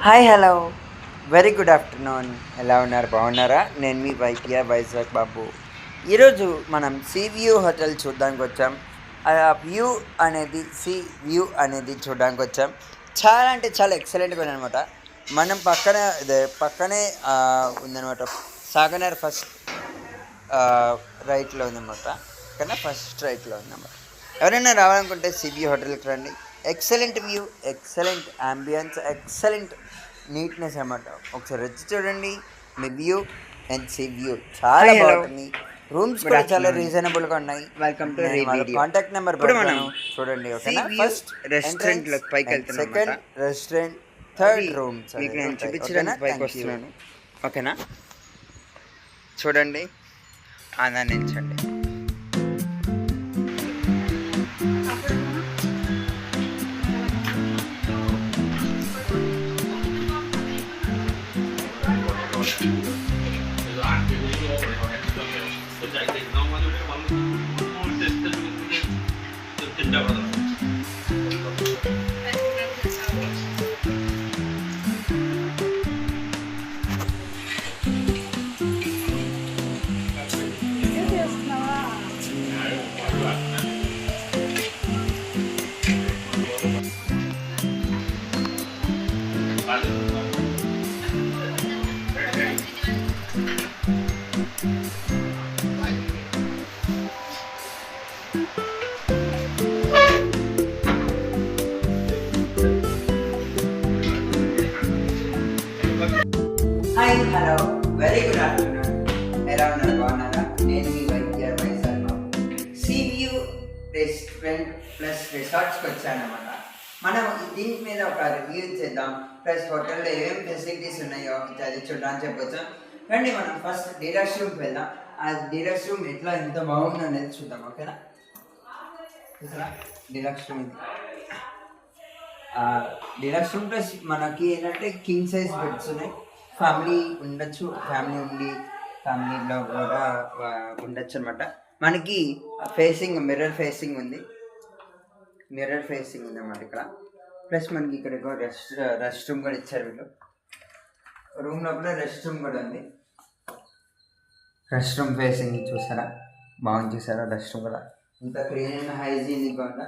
Hi hello very good afternoon. ఎలా ఉన్నారు? బాగున్నారా? నేను మీ వైద్య వైజాగ్ బాబు. ఈరోజు మనం సీ వ్యూ హోటల్ చూడడానికి వచ్చాం. ఆ వ్యూ అనేది వ్యూ అనేది చూడడానికి వచ్చాం. చాలా అంటే చాలా ఎక్సలెంట్గా ఉందన్నమాట. మనం పక్కనే ఉందన్నమాట. సాగనర్ ఫస్ట్ రైట్లో ఉందన్నమాట. కన్నా ఫస్ట్ రైట్లో ఉందన్నమాట. ఎవరైనా రావాలనుకుంటే సీ వ్యూ హోటల్కి రండి. Excellent view, excellent ambience, excellent neatness అన్నమాట. ఒకసారి వచ్చి చూడండి. మీ వ్యూ అండ్ సీ వ్యూ చాలా బాగుంటుంది. రూమ్స్ కూడా చాలా రీజనబుల్గా ఉన్నాయి. వెల్కమ్ టు నేను వాళ్ళ కాంటాక్ట్ నెంబర్ పెడతాను చూడండి. ఓకేనా? ఫస్ట్ రెస్టారెంట్ లోకి పైకి వెళ్తున్నాం. సెకండ్ రెస్టారెంట్, థర్డ్ రూమ్స్ మీకు నేను చూపించడానికి పైకి వస్తున్నాను. ఓకేనా? చూడండి, ఆనందించండి. Hi hello very good afternoon. ఎలా ఉన్నారు? బాగున్నారా? నేను మీ వైద్య Vizag Babu. Sea view restaurant plus రిసార్ట్స్కి వచ్చానమాట. మనం దీని మీద ఒక రివ్యూ చేద్దాం. ప్లస్ హోటల్లో ఏమేమి ఫెసిలిటీస్ ఉన్నాయో అది చూడడానికి చెప్పొచ్చు. రండి, మనం ఫస్ట్ డీలక్స్ రూమ్కి వెళ్దాం. ఆ డీలక్స్ రూమ్ ఎంత బాగుందో అనేది చూద్దాం. ఓకేనా? చూసారా డీలక్స్ రూమ్ ఇది. డీలక్స్ రూమ్ ప్లస్ మనకి ఏంటంటే కింగ్ సైజ్ బెడ్స్ ఉన్నాయి. ఫ్యామిలీ ఉండొచ్చు, ఫ్యామిలీలో కూడా ఉండొచ్చు అనమాట. మనకి మిర్రర్ ఫేసింగ్ ఉంది అన్నమాట ఇక్కడ. ప్లస్ మనకి ఇక్కడ రెస్ట్ రూమ్ కూడా ఇచ్చారు వీళ్ళు. రూమ్ లోపల రెస్ట్ రూమ్ కూడా ఉంది. రెస్ట్ రూమ్ ఫేసింగ్ చూసారా? బాగుంది చూసారా? రెస్ట్ రూమ్ కూడా ఇంత క్లీన్ అండ్ హైజీనిక్గా ఉందా.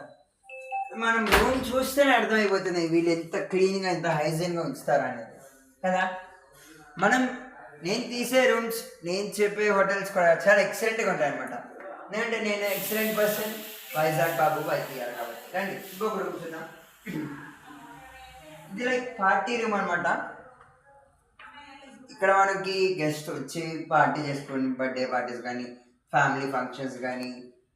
మనం రూమ్ చూస్తేనే అర్థమైపోతుంది వీళ్ళు ఎంత క్లీన్గా, ఎంత హైజీన్గా ఉంచుతారా అనేది కదా. నేను తీసే రూమ్స్, నేను చెప్పే హోటల్స్ కూడా చాలా ఎక్సలెంట్గా ఉంటాయి అనమాట. ఎందుకంటే నేను ఎక్సలెంట్ పర్సన్ వైజాగ్ బాబు వైద్యాలు కాబట్టి. రండి, ఇంకొక రూమ్ చూద్దాం. ఇది లైక్ పార్టీ రూమ్ అనమాట. ఇక్కడ మనకి గెస్ట్ వచ్చి పార్టీ చేసుకుని బర్త్డే పార్టీస్ కానీ, ఫ్యామిలీ ఫంక్షన్స్ కానీ,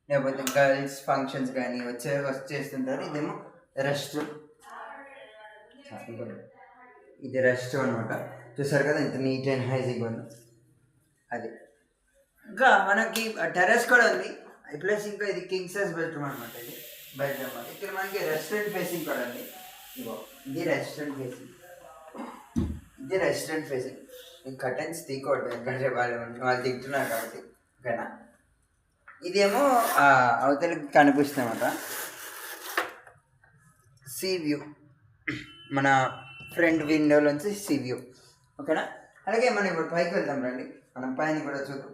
లేకపోతే గర్ల్స్ ఫంక్షన్స్ కానీ వచ్చేస్తుంటారు. ఇదేమో రెస్ట్ రూమ్. ఇది రెస్ట్ రూమ్ అనమాట. చూసారు కదా ఇంత నీట్ అండ్ హైజీన్గా ఉంది. అది ఇంకా మనకి టెర్రస్ కూడా ఉంది. ప్లస్ ఇంకా ఇది కింగ్ సైజ్ బెడ్రూమ్ అనమాట. ఇది బెడ్రూమ్ ఇక్కడ మనకి రెస్టారెంట్ ఫేసింగ్ కూడా ఉంది. ఇది రెస్టారెంట్ ఫేసింగ్. ఈ కర్టెన్స్ తీయకూడదు ఎందుకంటే వాళ్ళు తింటున్నారు కాబట్టి. ఓకేనా? ఇదేమో అవతలకి కనిపిస్తుందన్నమాట సీ వ్యూ. మన ఫ్రంట్ విండోలోంచి సీ వ్యూ. ఓకేనా? అలాగే మనం ఇప్పుడు పైకి వెళ్దాం. రండి, మనం పైన కూడా చూద్దాం.